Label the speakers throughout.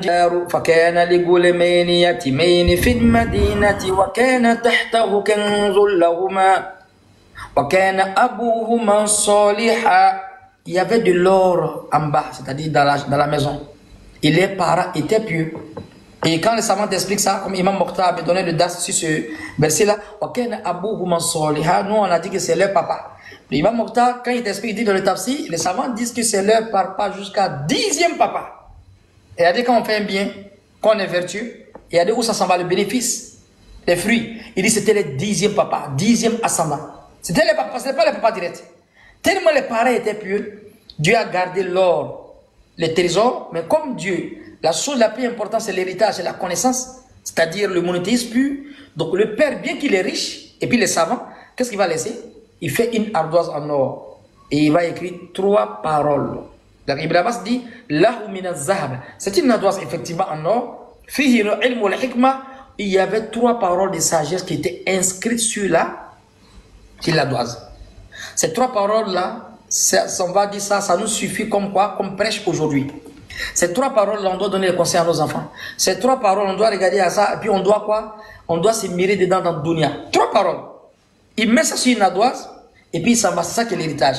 Speaker 1: الجار فكان لغلامين يتيمين في المدينة وكان تحته كنز لهما وكان أبوهما صالحا. Il y avait de l'or en bas, c'est-à-dire dans la maison. Et les parents étaient pieux. Et quand les savants expliquent ça, comme Imam Mokhtar avait donné le das sur ce verset-là, nous on a dit que c'est leur papa. L'Imam Mokhtar, quand il explique, il dit dans le tafsir, les savants disent que c'est leur papa jusqu'à 10e papa. Et il a dit quand on fait un bien, quand on est vertueux, il a dit où ça s'en va le bénéfice, les fruits. Il dit c'était le 10e papa, 10e ascendant. C'était les papas, c'était pas les papas directs. Tellement les parents étaient pieux, Dieu a gardé l'or, les trésors, mais comme Dieu, la chose la plus importante c'est l'héritage et la connaissance, c'est-à-dire le monothéisme pur. Donc le père, bien qu'il est riche, et puis les savants, qu'est-ce qu'il va laisser? Il fait une ardoise en or, et il va écrire 3 paroles. Donc Ibn Abbas dit, c'est une ardoise effectivement en or, il y avait 3 paroles de sagesse qui étaient inscrites sur l'ardoise. Ces 3 paroles-là, on va dire ça nous suffit comme quoi, comme prêche aujourd'hui. Ces 3 paroles-là, on doit donner les conseils à nos enfants. Ces 3 paroles, on doit regarder à ça, et puis on doit quoi? On doit se mirer dedans dans le dunya. 3 paroles. Il met ça sur une ardoise, et puis ça va, c'est ça qui est l'héritage.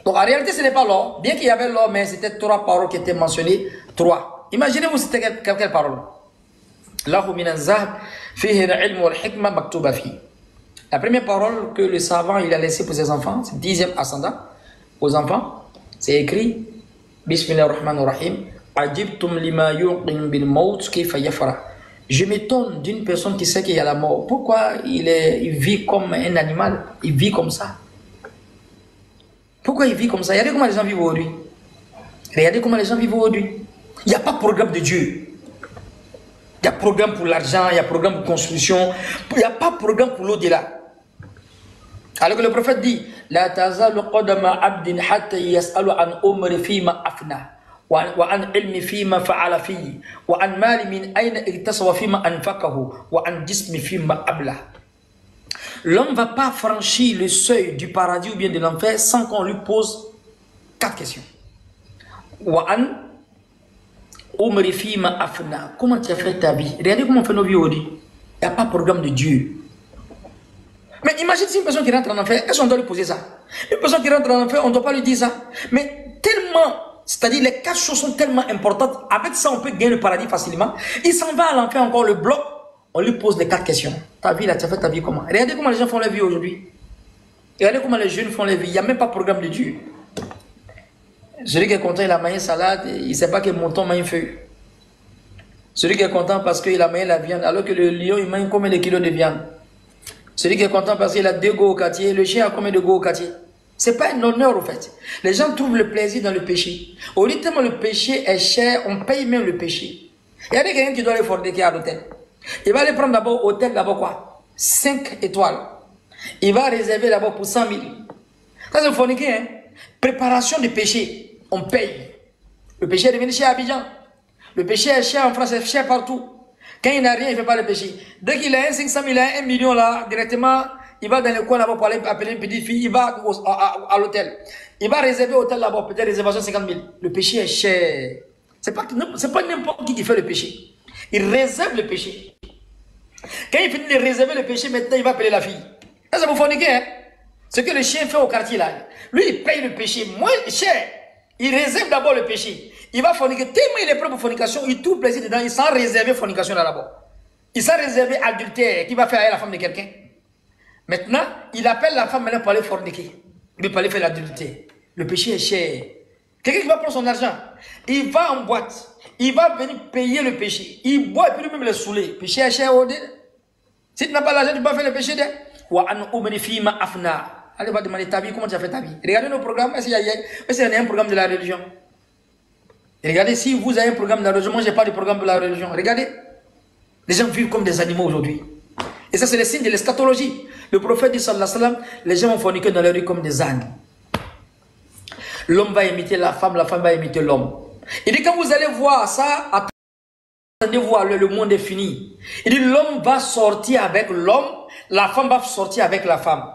Speaker 1: Donc en réalité, ce n'est pas l'or. Bien qu'il y avait l'or, mais c'était 3 paroles qui étaient mentionnées. 3. Imaginez-vous, c'était quelle parole? La première parole que le savant il a laissée pour ses enfants, c'est 10e ascendant aux enfants, c'est écrit Bismillahirrahmanirrahim. Je m'étonne d'une personne qui sait qu'il y a la mort. Pourquoi il vit comme un animal? Il vit comme ça. Pourquoi il vit comme ça? Regardez comment les gens vivent aujourd'hui. Regardez comment les gens vivent aujourd'hui. Il n'y a pas de programme de Dieu. Il y a programme pour l'argent, il y a programme pour construction. Il n'y a pas de programme pour l'au-delà. Alors que le prophète dit La tazalu qadama abdin hatta yas'alu an umri fima afna wa an ilmi fima fa'ala fihi wa an mali min ayna iktasaba fima anfaqahu wa an jismi fima abla. L'homme ne va pas franchir le seuil du paradis ou bien de l'enfer sans qu'on lui pose 4 questions. Wa an umri fima afna. Comment tu as fait ta vie? Regardez comment on fait nos vies aujourd'hui. Il n'y a pas de programme de Dieu. Mais imagine si une personne qui rentre en enfer, est-ce qu'on doit lui poser ça? Une personne qui rentre en enfer, on ne doit pas lui dire ça. Mais tellement, c'est-à-dire les 4 choses sont tellement importantes, avec ça on peut gagner le paradis facilement. Il s'en va à l'enfer encore, le bloc, on lui pose les 4 questions. Ta vie là, tu as fait ta vie comment? Regardez comment les gens font leur vie aujourd'hui. Regardez comment les jeunes font leur vie. Il n'y a même pas de programme de Dieu. Celui qui est content, il a mangé salade, il ne sait pas que mon ton mange feu. Celui qui est content parce qu'il a mangé la viande, alors que le lion, il mange combien de kilos de viande? Celui qui est content parce qu'il a 2 go au quartier, le chien a combien de go au quartier? Ce n'est pas un honneur au fait. Les gens trouvent le plaisir dans le péché. Au lieu tellement le péché est cher, on paye même le péché. Il y a quelqu'un qui doit aller forniquer à l'hôtel. Il va aller prendre d'abord hôtel, d'abord quoi? 5 étoiles. Il va réserver d'abord pour 100 000. Ça c'est forniquer, hein? Préparation du péché, on paye. Le péché est devenu cher à Abidjan. Le péché est cher en France, c'est cher partout. Quand il n'a rien, il ne fait pas le péché. Dès qu'il a 500 000, 1 million là, directement, il va dans le coin là-bas pour aller appeler une petite fille, il va à l'hôtel. Il va réserver l'hôtel là-bas, peut-être réservation 50 000. Le péché est cher. Ce n'est pas n'importe qui fait le péché. Il réserve le péché. Quand il finit de réserver le péché, maintenant il va appeler la fille. Ça, c'est pour forniquer, hein. Ce que le chien fait au quartier là. Lui, il paye le péché moins cher. Il réserve d'abord le péché. Il va forniquer. Tellement il est prêt pour fornication, il trouve plaisir dedans. Il s'en réserve fornication là-bas. Il s'en réserve adultère qui va faire à la femme de quelqu'un. Maintenant, il appelle la femme maintenant pour aller forniquer. Il va aller faire l'adultère. Le péché est cher. Quelqu'un qui va prendre son argent, il va en boîte. Il va venir payer le péché. Il boit et puis lui-même le saouler. Le péché est cher au dé. Si tu n'as pas l'argent, tu ne peux pas faire le péché. Allez, va demander ta vie, comment tu as fait ta vie. Regardez nos programmes. Est-ce qu'il y a un programme de la religion? Et regardez, si vous avez un programme de la religion, moi je n'ai pas de programme de la religion. Regardez, les gens vivent comme des animaux aujourd'hui. Et ça, c'est le signe de l'eschatologie. Le prophète dit, sallallahu alayhi wa sallam, les gens vont forniquer dans la rue comme des ânes. L'homme va imiter la femme va imiter l'homme. Il dit, quand vous allez voir ça, attendez voir, le monde est fini. Il dit, l'homme va sortir avec l'homme, la femme va sortir avec la femme.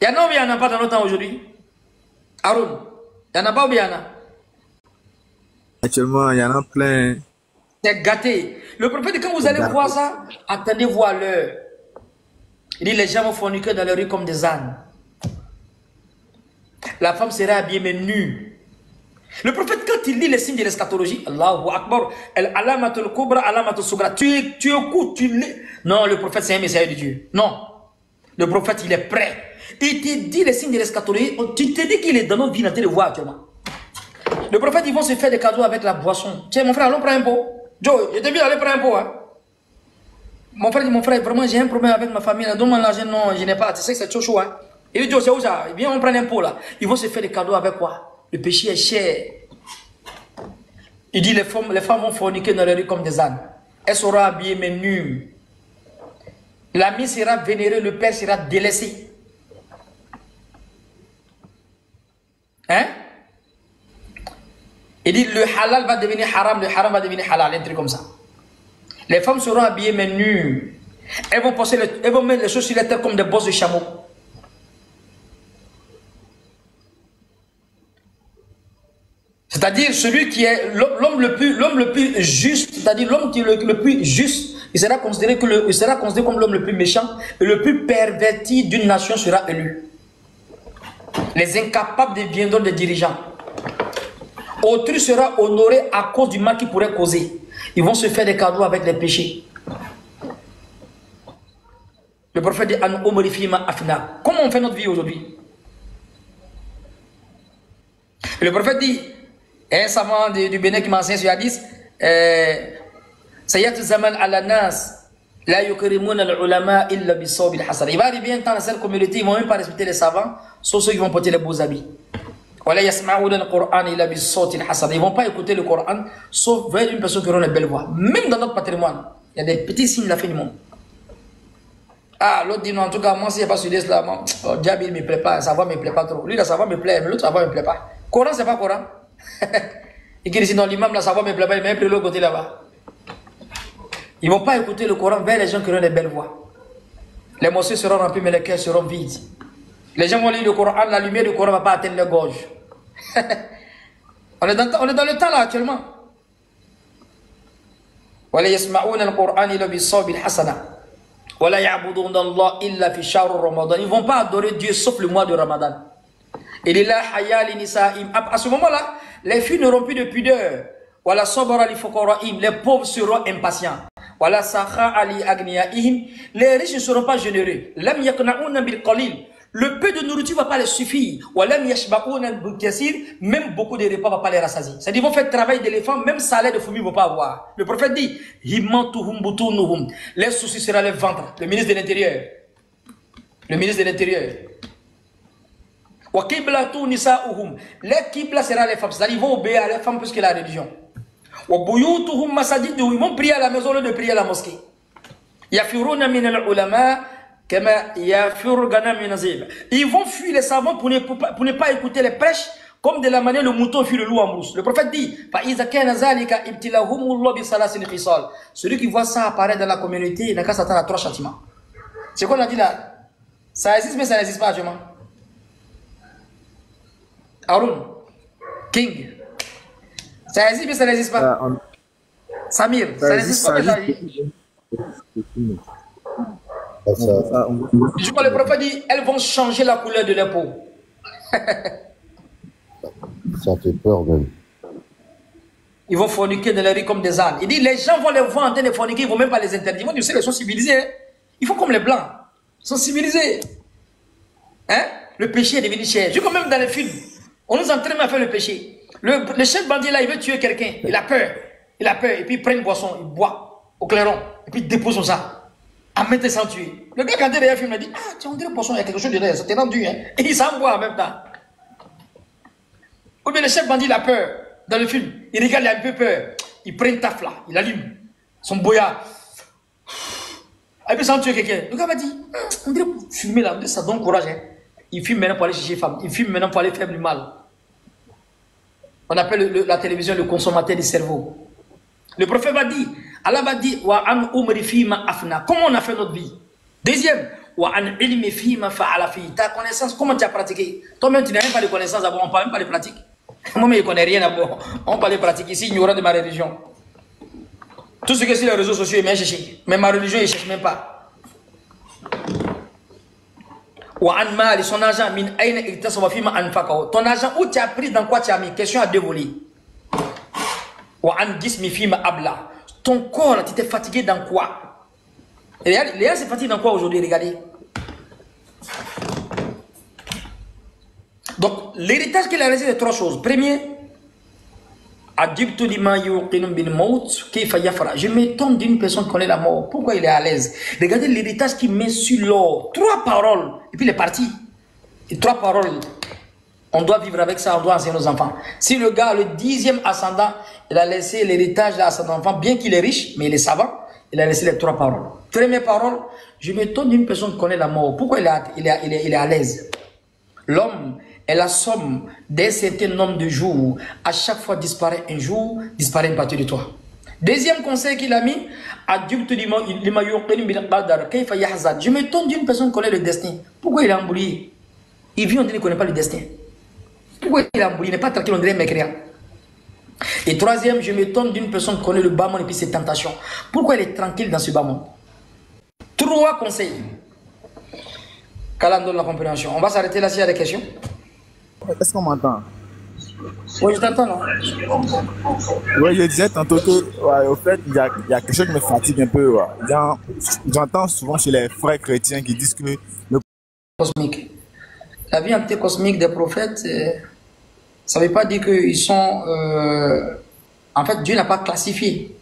Speaker 1: Il y en a ou il n'y en a pas dans notre temps aujourd'hui? Aaron, il n'y en a pas ou il y en a?
Speaker 2: Actuellement, il y en a plein.
Speaker 1: C'est gâté. Le prophète dit, quand vous allez voir ça, attendez-vous à l'heure. Il dit, les gens vont forniquer dans les rues comme des ânes. La femme sera habillée mais nue. Le prophète, quand il lit les signes de l'eschatologie, Allahu Akbar, alamatul kubra, alamatul sugra, tu écoutes, tu lis. Non, le prophète, c'est un messager de Dieu. Non. Le prophète, il est prêt. Il te dit les signes de l'eschatologie. Tu te dis qu'il est dans notre vie, en train de voir actuellement. Le prophète, ils vont se faire des cadeaux avec la boisson. Tiens, mon frère, allons prendre un pot. Joe, je t'ai vu aller prendre un pot. Hein. Mon frère dit, mon frère, vraiment, j'ai un problème avec ma famille. Donne-moi l'argent. Non, je n'ai pas. Tu sais que c'est chaud, chaud. Hein. Il dit, Joe, c'est où ça? Viens, on prend un pot là. Ils vont se faire des cadeaux avec quoi? Le péché est cher. Il dit, les femmes vont forniquer dans les rues comme des ânes. Elles seront habillées mais nues. L'ami sera vénéré, le père sera délaissé. Hein? Il dit, le halal va devenir haram, le haram va devenir halal, un truc comme ça. Les femmes seront habillées mais nues. Elles vont mettre les choses sur la tête comme des bosses de chameau. C'est-à-dire celui qui est l'homme le plus juste, c'est-à-dire l'homme qui est le plus juste, il sera considéré comme l'homme le plus méchant et le plus perverti d'une nation sera élu. Les incapables deviendront des dirigeants. Autrui sera honoré à cause du mal qu'il pourrait causer. Ils vont se faire des cadeaux avec les péchés. Le prophète dit An Omarifima Afna. Comment on fait notre vie aujourd'hui? Le prophète dit, un savant du Bénin qui m'enseigne sur Hadith, Sayyat Zaman al-Nas, la yukrimuna al-ulama illa bisawbil hasan. Il va arriver un temps dans cette communauté, ils ne vont même pas respecter les savants, sauf ceux qui vont porter les beaux habits. Ils ne vont pas écouter le Coran, sauf vers une personne qui aura une belle voix. Même dans notre patrimoine, il y a des petits signes de la fin du monde. Ah, l'autre dit non, en tout cas, moi, si je n'ai pas suivi cela, oh, diable, il ne me plaît pas, sa voix ne me plaît pas trop. Lui, la sa voix me plaît, mais l'autre, sa voix ne me plaît pas. Coran, c'est pas Coran. Et qui dit non, l'imam, la sa voix ne me plaît pas, il m'a pris l'autre côté là-bas. Ils ne vont pas écouter le Coran vers les gens qui auront des belles voix. Les mosquées seront remplies, mais les cœurs seront vides. Les gens vont lire le Coran, la lumière du Coran ne va pas atteindre leur gorge. on est dans le temps là actuellement. Ils ne vont pas adorer Dieu sauf le mois de Ramadan. Et là, à ce moment-là, les filles n'auront plus de pudeur. Les pauvres seront impatients. Les riches ne seront pas généreux. Le peu de nourriture ne va pas les suffire. Même beaucoup de repas ne vont pas les rassasier. C'est-à-dire qu'ils vont faire travail d'éléphant, même salaire de fourmis ne vont pas avoir. Le prophète dit, les soucis seront le ventre. Le ministre de l'Intérieur. Le ministre de l'Intérieur. Les qibla sera les femmes. C'est-à-dire qu'ils vont obéir à les femmes plus que la religion. Ils vont prier à la maison au lieu de prier à la mosquée. Ils vont fuir les savants pour ne pas écouter les prêches comme de la manière le mouton fuit le loup en brousse. Le prophète dit celui qui voit ça apparaître dans la communauté, il n'a qu'à s'attendre à 3 châtiments. C'est quoi on a dit là? Ça existe mais ça n'existe pas actuellement. Haroun, King, ça existe mais ça n'existe pas. Samir, ça n'existe pas mais ça existe. Je crois que le prophète dit, elles vont changer la couleur de leur peau.
Speaker 2: Ça fait peur même.
Speaker 1: Ils vont forniquer dans les rues comme des ânes. Il dit, les gens vont les voir en train de forniquer, ils ne vont même pas les interdire. Ils vont dire, ils sont civilisés. Hein? Ils font comme les blancs. Ils sont civilisés. Hein? Le péché est devenu cher. Je crois même dans les films, on nous entraîne à faire le péché. Le chef bandit là, il veut tuer quelqu'un. Il a peur. Il a peur. Et puis il prend une boisson, il boit au clairon. Et puis il dépose son sang. À mettre sans tuer. Le gars, quand il derrière le film, il dit, ah, tiens, on dirait poisson, il y a quelque chose derrière, ça t'est rendu, hein. Et il s'en boit en même temps. Ou bien le chef bandit, il a peur. Dans le film, il regarde, il a un peu peur. Il prend une taf là, il allume son boyard. Et puis sans tuer quelqu'un. Le gars m'a dit, on dirait fumer là, ça donne courage, hein. Il fume maintenant pour aller chercher les femmes. Il fume maintenant pour aller faire du mal. On appelle la télévision le consommateur du cerveau. Le prophète m'a dit, Allah m'a dit, comment on a fait notre vie? Deuxième, ta connaissance, comment tu as pratiqué? Toi-même, tu n'as même pas de connaissance, on ne parle même pas de pratique. Moi-même, je ne connais rien d'abord. On parle de pratique ici, ignorant de ma religion. Tout ce qui est sur les réseaux sociaux, il m'a cherché. Mais ma religion, il ne cherche même pas. Son argent, ton argent, où tu as pris, dans quoi tu as mis? Question à dévoiler. Ton corps, tu t'es fatigué dans quoi? Léa s'est fatigué dans quoi aujourd'hui? Regardez. Donc, l'héritage qu'il a laissé, c'est trois choses. Premier, je m'étonne d'une personne qui connaît la mort. Pourquoi il est à l'aise? Regardez l'héritage qu'il met sur l'or. Trois paroles. Et puis il est parti. Et trois paroles. On doit vivre avec ça, on doit enseigner nos enfants. Si le gars, le 10e ascendant, il a laissé l'héritage à son enfant, bien qu'il est riche, mais il est savant, il a laissé les trois paroles. Première parole, je m'étonne d'une personne qui connaît la mort. Pourquoi il est à l'aise? L'homme est la somme d'un certain nombre de jours. À chaque fois disparaît un jour, disparaît une partie de toi. Deuxième conseil qu'il a mis, je m'étonne d'une personne qui connaît le destin. Pourquoi il est embrouillé? Il vit, on dit qu'il ne connaît pas le destin. Pourquoi il est embrouillé? Il n'est pas tranquille, on dirait mécréant. Et troisième, je m'étonne d'une personne qui connaît le bas monde et puis ses tentations. Pourquoi il est tranquille dans ce bas monde? Trois conseils. Qu'Allah donne la compréhension. On va s'arrêter là s'il y a des questions.
Speaker 3: Est-ce qu'on m'entend?
Speaker 1: Oui, je t'entends, non?
Speaker 3: Oui, je disais tantôt que, ouais, au fait, il y a quelque chose qui me fatigue un peu. Ouais. J'entends souvent chez les frères chrétiens qui disent que le
Speaker 1: cosmique. La vie antécosmique des prophètes, ça ne veut pas dire qu'ils sont... en fait, Dieu n'a pas classifié.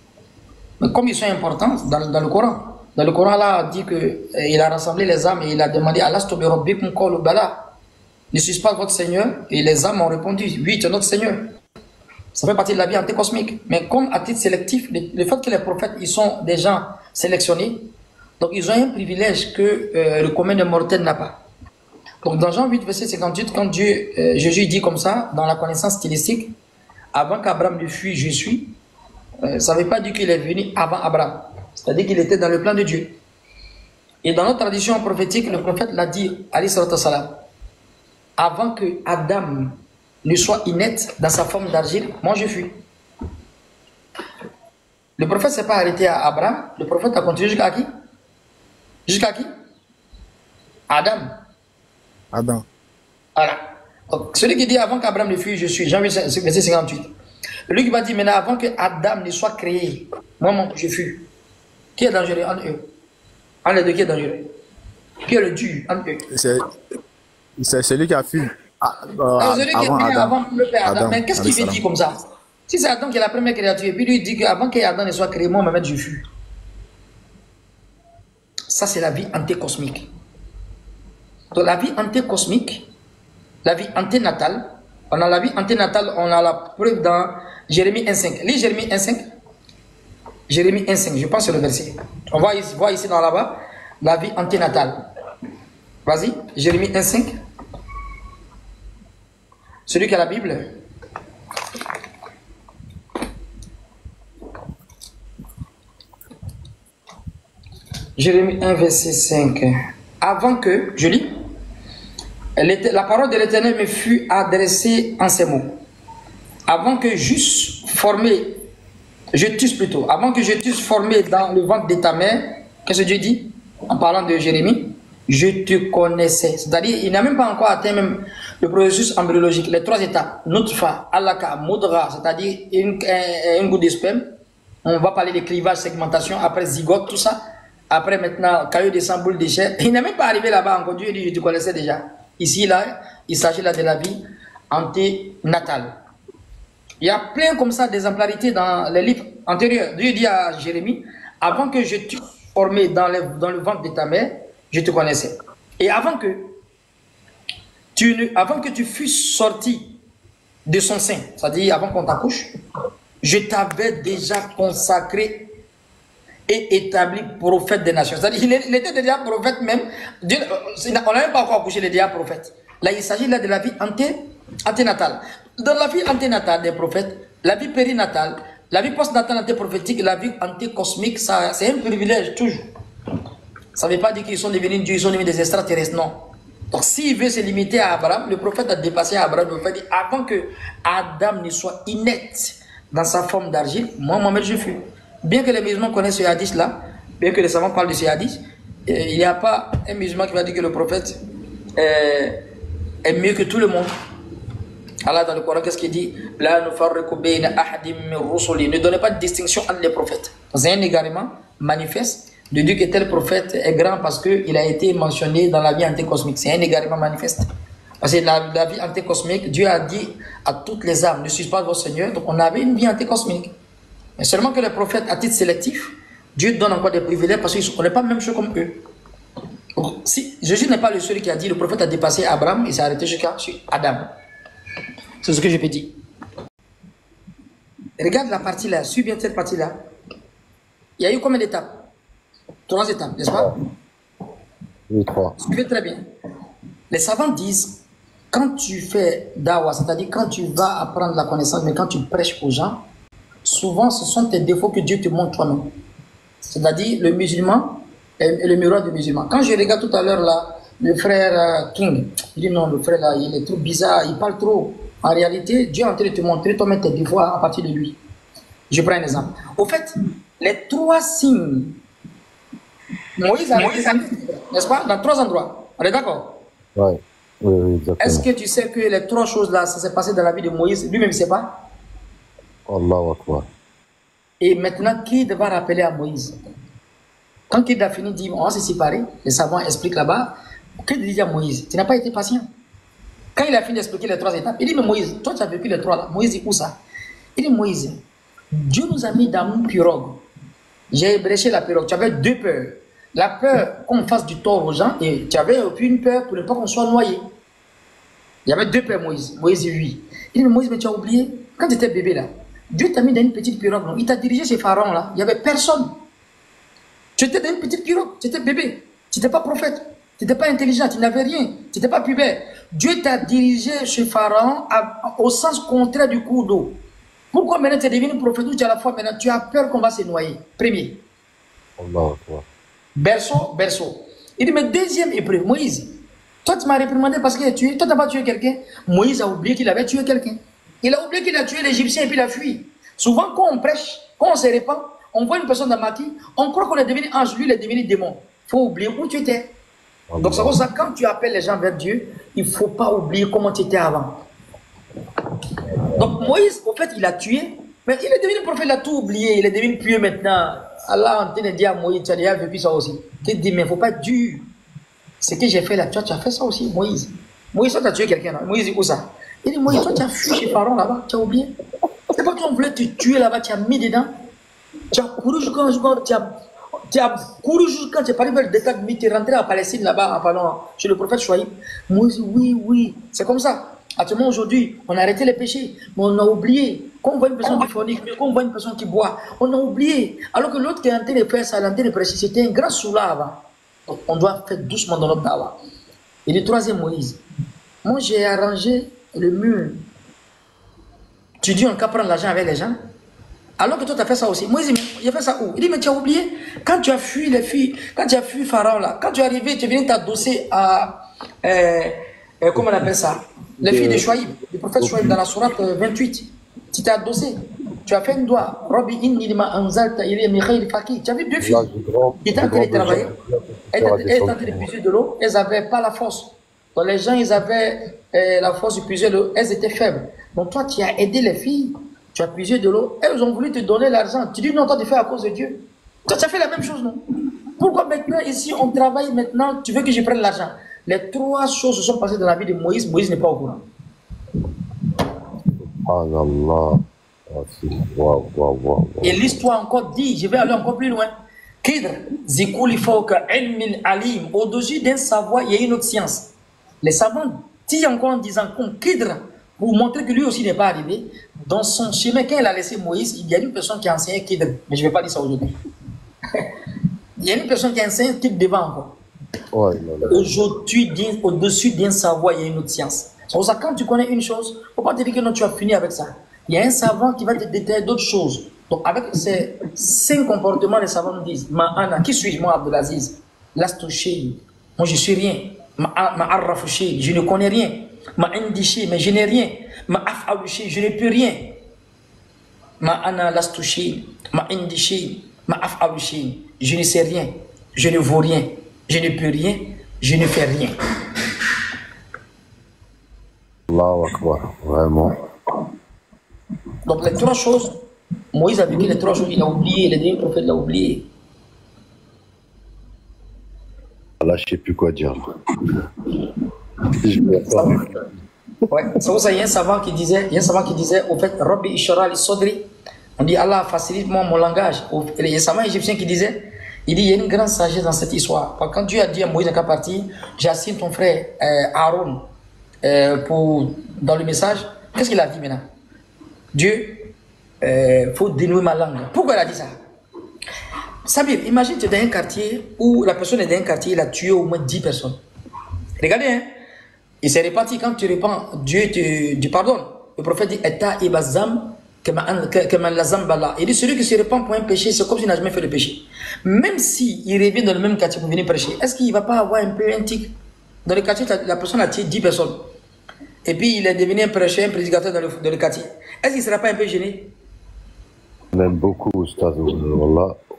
Speaker 1: Mais comme ils sont importants dans le Coran. Dans le Coran, là, dit qu'il a rassemblé les âmes et il a demandé à l'Astobérobé-Kumkolubala. Ne suis-je pas votre Seigneur? Et les âmes ont répondu, oui, tu es notre Seigneur. Ça fait partie de la vie antécosmique. Mais comme à titre sélectif, le fait que les prophètes, ils sont des gens sélectionnés, donc ils ont un privilège que le commun des mortels n'a pas. Donc dans Jean 8, verset 58, quand Jésus dit comme ça, dans la connaissance stylistique, avant qu'Abraham ne fuit, je suis, ça ne veut pas dire qu'il est venu avant Abraham. C'est-à-dire qu'il était dans le plan de Dieu. Et dans notre tradition prophétique, le prophète l'a dit, alayhi salatu wassalam, avant que Adam ne soit inerte dans sa forme d'argile, moi je fuis. Le prophète ne s'est pas arrêté à Abraham, le prophète a continué jusqu'à qui? Jusqu'à qui? Adam.
Speaker 3: Adam.
Speaker 1: Voilà. Donc, celui qui dit avant qu'Abraham ne fuit, je suis, Jean verset 58. Lui qui va dire maintenant avant que Adam ne soit créé, moi je fuis. Qui est dangereux entre eux? Entre les deux, qui est dangereux? Qui est le dur entre eux?
Speaker 3: C'est celui qui a fui.
Speaker 1: Celui qui est venu avant le père Adam. Mais qu'est-ce qu'il veut dire comme ça? Si c'est Adam qui est la première créature, et puis lui dit qu'avant qu'Adam ne soit créé, moi, Mohamed, je fuis. Ça, c'est la vie antécosmique. Donc, la vie antécosmique, la vie anténatale, on a la vie anténatale, on a la preuve dans Jérémie 1.5. Lis Jérémie 1.5. Jérémie 1.5, je pense que c'est le verset. On voit ici dans là-bas, la vie anténatale. Vas-y, Jérémie 1.5. Celui qui a la Bible. Jérémie 1, verset 5. Avant que, je lis, la parole de l'Éternel me fut adressée en ces mots. Avant que j'eusse formé, avant que je t'eusse formé dans le ventre de ta mère, qu'est-ce que Dieu dit en parlant de Jérémie? Je te connaissais. C'est-à-dire, il n'a même pas encore atteint même le processus embryologique. Les trois étapes, Nutfa, Alaka, Mudra, c'est-à-dire une goutte de sperme. On va parler de clivage, segmentation, après zygote, tout ça. Après maintenant, caillou de sang, boule de chair. Il n'est même pas arrivé là-bas encore. Dieu dit, je te connaissais déjà. Ici, là, il s'agit là de la vie anténatale. Il y a plein comme ça d'exemplarités dans les livres antérieurs. Dieu dit à Jérémie, avant que je t'eusse formé dans le ventre de ta mère, je te connaissais. Et avant que tu fusses sorti de son sein, c'est-à-dire avant qu'on t'accouche, je t'avais déjà consacré et établi prophète des nations. C'est-à-dire il était déjà prophète même. Dieu, on n'a même pas encore accouché, il est déjà prophète. Là, il s'agit là de la vie anténatale. Dans la vie anténatale des prophètes, la vie périnatale, la vie postnatale antéprophétique, la vie antécosmique, c'est un privilège toujours. Ça ne veut pas dire qu'ils sont devenus Dieu, ils sont devenus des extraterrestres, non. Donc s'il veut se limiter à Abraham, le prophète a dépassé Abraham, le prophète dit, avant que Adam ne soit inerte dans sa forme d'argile, moi, Mohamed, je fuis. Bien que les musulmans connaissent ce hadith-là, bien que les savants parlent de ce hadith, il n'y a pas un musulman qui va dire que le prophète est mieux que tout le monde. Allah dans le Coran, qu'est-ce qu'il dit? Ne donnez pas de distinction entre les prophètes. C'est un égarement manifeste de dire que tel prophète est grand parce qu'il a été mentionné dans la vie antécosmique. C'est un égarement manifeste. Parce que la vie antécosmique, Dieu a dit à toutes les âmes, ne suis pas votre Seigneur, donc on avait une vie antécosmique. Mais seulement que les prophètes, à titre sélectif, Dieu donne encore des privilèges parce qu'on n'est pas la même chose comme eux. Donc, si, Jésus n'est pas le seul qui a dit, le prophète a dépassé Abraham et s'est arrêté jusqu'à Adam. C'est ce que je peux dire. Regarde la partie là, suis bien cette partie là. Il y a eu combien d'étapes? 3 étapes, n'est-ce pas?
Speaker 2: Oui, 3.
Speaker 1: Suivez très bien. Les savants disent, quand tu fais dawa, c'est-à-dire quand tu vas apprendre la connaissance, mais quand tu prêches aux gens, souvent ce sont tes défauts que Dieu te montre toi-même. C'est-à-dire le musulman et le miroir du musulman. Quand je regarde tout à l'heure là, le frère King, il dit non, le frère là, il est trop bizarre, il parle trop. En réalité, Dieu est en train de te montrer toi-même tes défauts à partir de lui. Je prends un exemple. Au fait, les 3 signes, Moïse a n'est-ce pas, dans 3 endroits. On est d'accord?
Speaker 2: Ouais. Oui, exactement.
Speaker 1: Est-ce que tu sais que les 3 choses là, ça s'est passé dans la vie de Moïse, lui-même il ne sait pas?
Speaker 2: Allahu Akbar.
Speaker 1: Et maintenant, qui va rappeler à Moïse? Quand il a fini de dire, on va se séparer, les savants expliquent là-bas, qu'il dit à Moïse, tu n'as pas été patient. Quand il a fini d'expliquer les 3 étapes, il dit, mais Moïse, toi tu as vécu les 3 là. Moïse dit, où ça? Il dit, Moïse, Dieu nous a mis dans une pirogue. J'ai bréché la pirogue. Tu avais 2 peurs. La peur qu'on fasse du tort aux gens, et tu avais une peur pour ne pas qu'on soit noyé. Il y avait 2 peurs, Moïse. Moïse dit, oui. Il dit, mais Moïse, mais tu as oublié, quand tu étais bébé là, Dieu t'a mis dans une petite pirogue. Non? Il t'a dirigé chez Pharaon là. Il n'y avait personne. Tu étais dans une petite pirogue. Tu étais bébé. Tu n'étais pas prophète. Tu n'étais pas intelligent. Tu n'avais rien. Tu n'étais pas pubère. Dieu t'a dirigé chez Pharaon au sens contraire du cours d'eau. Pourquoi maintenant tu es devenu prophète ou tu as la foi maintenant? Tu as peur qu'on va se noyer. Premier.
Speaker 2: Allahu Akbar.
Speaker 1: Berceau, berceau. Il dit, mais deuxième épreuve, Moïse, toi tu m'as réprimandé parce qu'il a tué. Toi tu n'as pas tué quelqu'un. Moïse a oublié qu'il avait tué quelqu'un. Il a oublié qu'il a tué l'Égyptien et puis il a fui. Souvent, quand on prêche, quand on se répand, on voit une personne dans maquis, on croit qu'on est devenu ange, lui, il est devenu démon. Il faut oublier où tu étais. Donc, c'est pour ça que quand tu appelles les gens vers Dieu, il ne faut pas oublier comment tu étais avant. Donc, Moïse, au fait, il a tué, mais il est devenu prophète, il a tout oublié, il est devenu pieux maintenant. Allah en train de dire à Moïse, tu as déjà vécu ça aussi. Tu te dis, mais il ne faut pas être dur. Ce que j'ai fait là, tu as fait ça aussi, Moïse. Moïse, toi, tu as tué quelqu'un là. Moïse dit, où ça? Il dit, Moïse, toi, tu as fui chez Pharaon là-bas, tu as oublié. C'est pas qu'on voulait te tuer là-bas, tu as mis dedans. Tu as couru jusqu'à tu as couru jusqu'à tu es parti vers le détail, tu es rentré en Palestine là-bas, en parlant chez le prophète Chouaïb. Moïse, oui, oui, c'est comme ça. Actuellement, aujourd'hui, on a arrêté les péchés, mais on a oublié. Quand on voit une personne qui fornique, quand on voit une personne qui boit, on a oublié. Alors que l'autre qui est en train de faire ça, en train de prêcher, c'était un grand soula avant. Donc, on doit faire doucement dans notre dawa. Et le 3e, Moïse. Moi, j'ai arrangé le mur. Tu dis, on peut prendre l'argent avec les gens. Alors que toi, tu as fait ça aussi. Moïse, il a fait ça où? Il dit, mais tu as oublié. Quand tu as fui les filles, quand tu as fui Pharaon là, quand tu es arrivé, tu es venu t'adosser à. Comment on appelle ça? Les filles de Chouaïb, du prophète Chouaïb dans la sourate 28. Tu t'es adossé. Tu as fait une doigt. Rabbi inni lima anzalta ilayya min khayri faqih. Tu as vu 2 filles qui étaient en train de travailler. Elles étaient en train de puiser de l'eau. Elles n'avaient pas la force. Donc les gens, ils avaient la force de puiser de l'eau. Elles étaient faibles. Donc toi, tu as aidé les filles. Tu as puisé de l'eau. Elles ont voulu te donner l'argent. Tu dis non, toi, tu fais à cause de Dieu. Toi, tu as fait la même chose, non? Pourquoi maintenant, ici, on travaille maintenant, tu veux que je prenne l'argent? Les 3 choses se sont passées dans la vie de Moïse. Moïse n'est pas au courant.
Speaker 2: Subhanallah. Wow, wow, wow.
Speaker 1: Et l'histoire encore dit, je vais aller encore plus loin. Kidr, zikouli fawka ilmin alim. Au-dessus d'un savoir, il y a une autre science. Les savants disent encore en disant comme Kidr, pour montrer que lui aussi n'est pas arrivé, dans son chemin, quand il a laissé Moïse, il y a une personne qui a enseigné Kidr. Mais je ne vais pas dire ça aujourd'hui. Il y a une personne qui a enseigné Kidr devant encore. Ouais, aujourd'hui, au-dessus d'un savoir, il y a une autre science. C'est pour ça que quand tu connais une chose, il ne faut pas te dire que non, tu as fini avec ça. Il y a un savant qui va te détailler d'autres choses. Donc, avec ces 5 comportements, les savants disent, Ma'ana, qui suis-je, moi, Abdelaziz? L'astouché, moi, je suis rien. Ma'arrafouché, je ne connais rien. Ma'indiché, mais je n'ai rien. Ma'af'alouché, je ne peux rien. Ma ana lastushi, ma indishi, ma af'alushi. Je ne sais rien, je ne vaux rien, je ne peux rien, je ne fais rien.
Speaker 2: Allahu Akbar, vraiment.
Speaker 1: Donc les trois choses, Moïse a vécu les trois choses, il a oublié, le dernier prophète l'a oublié.
Speaker 2: Là, je ne sais plus quoi dire. Je vais pas.
Speaker 1: Ouais, c'est pour ça il y a un savant qui disait, au fait, Rabbi Ishara al-Sodri, on dit Allah facilite-moi mon langage. Il y a un savant égyptien qui disait, il y a une grande sagesse dans cette histoire. Quand Dieu a dit à Moïse, dans partie, j'assigne ton frère Aaron dans le message, qu'est-ce qu'il a dit maintenant? Dieu, faut dénouer ma langue. Pourquoi il a dit ça? Sabir, imagine tu es dans un quartier où la personne est dans un quartier, il a tué au moins 10 personnes. Regardez, hein, il s'est réparti. Quand tu répands, Dieu te pardonne. Le prophète dit Eta ibazam keman lazam bala. Il dit celui qui se répand pour un péché, c'est comme s'il n'a jamais fait de péché. Même s'il revient dans le même quartier pour venir prêcher, est-ce qu'il ne va pas avoir un peu un tic? Dans le quartier, la personne a tué 10 personnes. Et puis il est devenu un prêcheur, un prédicateur dans le quartier. Est-ce qu'il ne sera pas un peu gêné?
Speaker 2: Même beaucoup, Ustaz.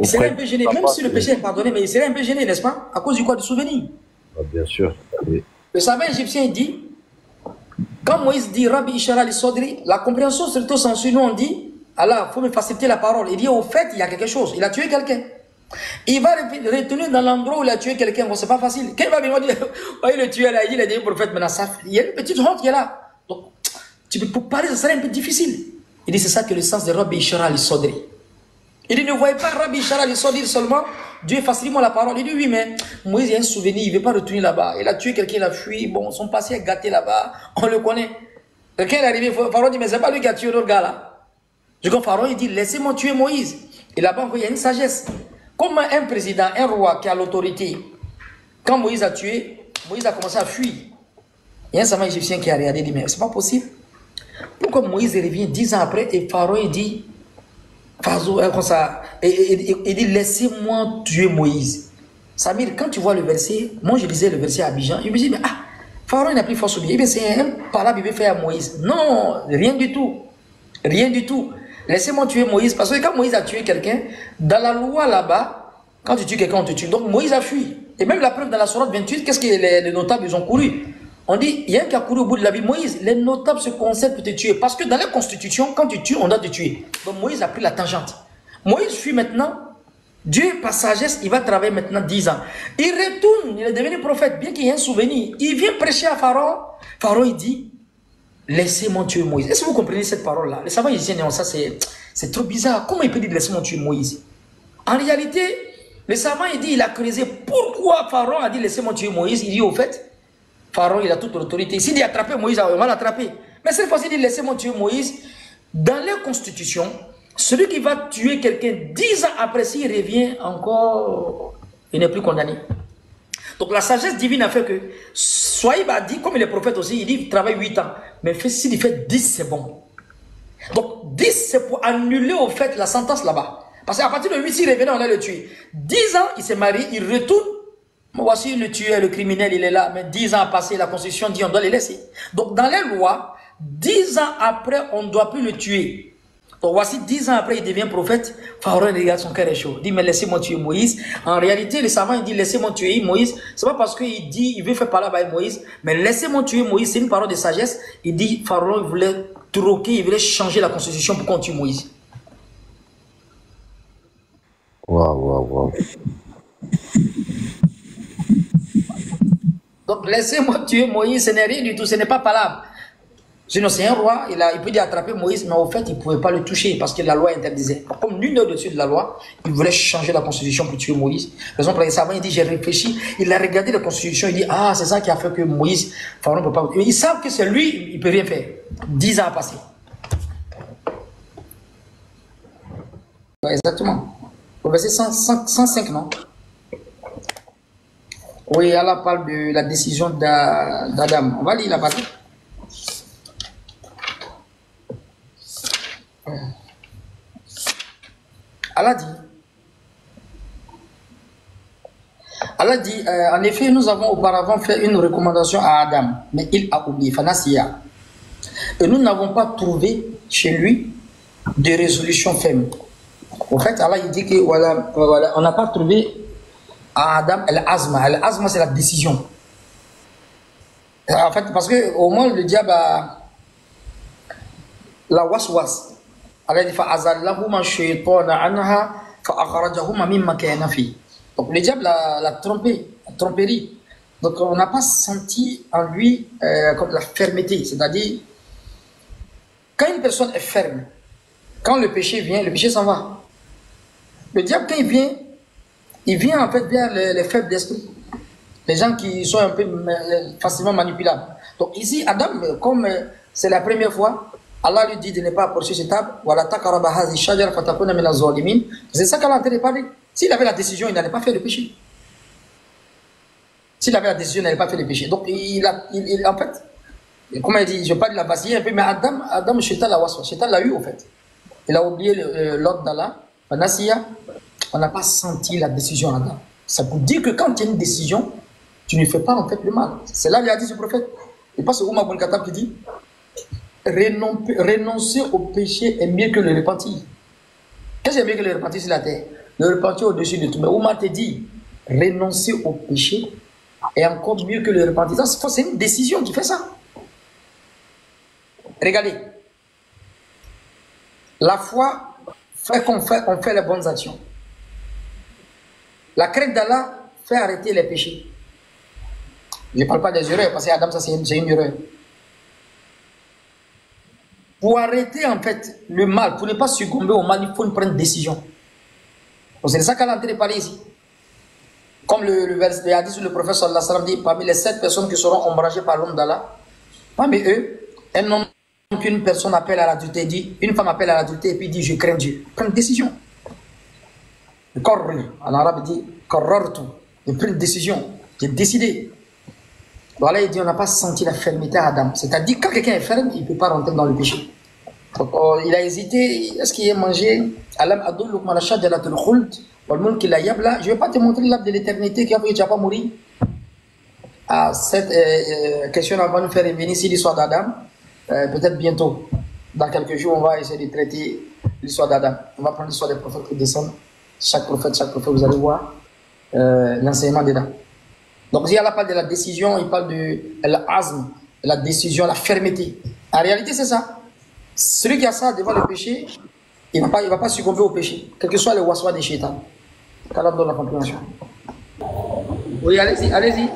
Speaker 1: Il serait un peu gêné, même si le péché est pardonné, mais il serait un peu gêné, n'est-ce pas? À cause du quoi? Du souvenir.
Speaker 2: Ah, bien sûr. Oui.
Speaker 1: Le savant égyptien dit, quand Moïse dit Rabbi Ishara al-Sodri, la compréhension surtout s'ensuit, nous on dit, Allah, il faut me faciliter la parole. Il dit, au fait, il y a quelque chose, il a tué quelqu'un. Il va retenir dans l'endroit où il a tué quelqu'un, bon, c'est pas facile. Quand il va venir dire, oh, il le tué là, il a dit au prophète, maintenant ça, il y a une petite honte qui est là. Donc, pour parler, ça serait un peu difficile. Il dit, c'est ça que le sens de Rabbi Ishara al-Sodri. Il dit, ne voyez pas Rabbi Ishara al-Sodri seulement, Dieu facilite-moi la parole. Il dit, oui, mais Moïse, il y a un souvenir, il ne veut pas retourner là-bas. Il a tué quelqu'un, il a fui. Bon, son passé est gâté là-bas. On le connaît. Quelqu'un est arrivé, Pharaon dit, mais c'est pas lui qui a tué l'autre gars là. Du coup, Pharaon, il dit, laissez-moi tuer Moïse. Et là-bas, encore, il y a une sagesse. Comme un président, un roi qui a l'autorité, quand Moïse a tué, Moïse a commencé à fuir. Il y a un savant égyptien qui a regardé, il dit, mais c'est pas possible. Pourquoi Moïse revient 10 ans après et Pharaon, il dit, comme ça, il dit laissez-moi tuer Moïse. Samir, quand tu vois le verset, moi je lisais le verset à Abidjan, il me dit mais ah, Pharaon n'a plus force sur lui. Eh bien c'est un parable qu'il veut faire à Moïse. Non, rien du tout. Rien du tout. Laissez-moi tuer Moïse. Parce que quand Moïse a tué quelqu'un, dans la loi là-bas, quand tu tues quelqu'un, on te tue. Donc Moïse a fui. Et même la preuve dans la sourate 28, qu'est-ce que les notables ils ont couru? On dit, il y a un qui a couru au bout de la vie. Moïse, les notables se concèdent pour te tuer. Parce que dans la constitution, quand tu tues, on doit te tuer. Donc Moïse a pris la tangente. Moïse fuit maintenant. Dieu, par sagesse, il va travailler maintenant 10 ans. Il retourne, il est devenu prophète, bien qu'il y ait un souvenir. Il vient prêcher à Pharaon. Pharaon, il dit, laissez-moi tuer Moïse. Est-ce que vous comprenez cette parole-là? Les savants disent, non, ça c'est trop bizarre. Comment il peut dire, laissez-moi tuer Moïse? En réalité, le savant, il dit, il a creusé pourquoi Pharaon a dit, laissez-moi tuer Moïse. Il dit, au fait, Pharaon, il a toute l'autorité. S'il dit attraper Moïse, on va l'attraper. Mais cette fois-ci, il dit laissez-moi tuer Moïse. Dans leur constitution, celui qui va tuer quelqu'un 10 ans après, s'il revient encore, il n'est plus condamné. Donc la sagesse divine a fait que Soaïb a dit, comme il est prophète aussi, il dit il travaille 8 ans. Mais s'il fait 10, c'est bon. Donc 10, c'est pour annuler au fait la sentence là-bas. Parce qu'à partir de 8, s'il revenait, on allait le tuer. 10 ans, il s'est marié, il retourne. Voici le tueur, le criminel, il est là, mais 10 ans passé, la Constitution dit on doit les laisser. Donc dans les lois, 10 ans après, on ne doit plus le tuer. Donc voici 10 ans après, il devient prophète. Pharaon regarde, son cœur est chaud. Il dit, mais laissez-moi tuer Moïse. En réalité, le savant, il dit, laissez-moi tuer Moïse. C'est pas parce qu'il dit, il veut faire parler avec Moïse, mais laissez-moi tuer Moïse, c'est une parole de sagesse. Il dit, Pharaon, il voulait troquer, il voulait changer la Constitution pour qu'on tue Moïse.
Speaker 2: Waouh.
Speaker 1: Donc laissez-moi tuer Moïse, ce n'est rien du tout, ce n'est pas palable. Sinon c'est un roi, il peut dire attraper Moïse, mais au fait il ne pouvait pas le toucher parce que la loi interdisait. Comme nul n'est au-dessus de la loi, il voulait changer la constitution pour tuer Moïse. Raison pour laquelle savant, il dit j'ai réfléchi, il a regardé la constitution, il dit ah c'est ça qui a fait que Moïse, Pharaon ne peut pas. Ils savent que c'est lui, il ne peut rien faire. 10 ans à passer. Ouais, exactement. Au verset 105, non? Oui, Allah parle de la décision d'Adam. On va lire la partie. Allah dit, en effet, nous avons auparavant fait une recommandation à Adam, mais il a oublié, Fanasiya. Et nous n'avons pas trouvé chez lui de résolution ferme. En fait, Allah il dit que voilà, on n'a pas trouvé à Adam al-azma. Al-azma, c'est la décision. En fait, parce que au moins le diable a la waswas. Allah dit fa'azallahuma shaytana anha fa'akhrajahuma mimma kana fi. Donc le diable l'a trompé, la tromperie. Donc on n'a pas senti en lui comme la fermeté, c'est-à-dire quand une personne est ferme, quand le péché vient, le péché s'en va. Le diable quand il vient en fait vers les faibles d'esprit, les gens qui sont un peu facilement manipulables. Donc ici Adam, comme c'est la première fois, Allah lui dit de ne pas approcher cet arbre. C'est ça qu'Allah a entendu parler. S'il avait la décision, il n'allait pas faire le péché. S'il avait la décision, il n'allait pas faire le péché. Donc, en fait, comme il dit, je parle de la vaciller un peu, mais Adam, Shaitan l'a eu, en fait. Il a oublié l'ordre d'Allah. On n'a pas senti la décision d'Adam. Ça veut dire que quand tu as une décision, tu ne fais pas en fait le mal. C'est là qu'il a dit ce prophète. Et pas c'est Oumar Ibn Khattab qui dit renoncer au péché est mieux que le repentir. Qu'est-ce qui est mieux que le repentir sur la terre? Le repentir au-dessus de tout. Mais Oumar te dit renoncer au péché est encore mieux que le repentir. C'est une décision qui fait ça. Regardez. La foi fait qu'on fait les bonnes actions. La crainte d'Allah fait arrêter les péchés. Je ne parle pas des erreurs, parce que Adam, ça c'est une erreur. Pour arrêter en fait le mal, pour ne pas succomber au mal, il faut prendre une décision. C'est ça qu'Allah a entendu parler ici. Comme le hadith où le prophète sallallahu alayhi wa sallam dit, parmi les 7 personnes qui seront ombragées par l'homme d'Allah, parmi eux, un homme qu'une personne appelle à l'adultère, dit, une femme appelle à l'adultère et puis dit, je crains Dieu. Prends une décision. En arabe, il dit, qarrartu. Il prend une décision. J'ai décidé. Voilà, il dit, on n'a pas senti la fermeté à Adam. C'est-à-dire, quand quelqu'un est ferme, il ne peut pas rentrer dans le péché. Donc, il a hésité. Est-ce qu'il a mangé Alam aduluk malashad jalatul khuld wal mulk la yabla. Je ne vais pas te montrer l'arbre de l'éternité qui a fait que tu n'as pas mourir. À cette question, on va nous faire revenir ici l'histoire d'Adam. Peut-être bientôt. Dans quelques jours, on va essayer de traiter l'histoire d'Adam. On va prendre l'histoire des prophètes qui descendent. Chaque prophète, vous allez voir l'enseignement dedans. Donc, si Allah parle de la décision, il parle de l'azm, la décision, la fermeté. En réalité, c'est ça. Celui qui a ça devant le péché, il ne va pas succomber au péché, quel que soit le waswa des shaitans. qu'Allah donne la compréhension. Oui, allez-y, allez-y.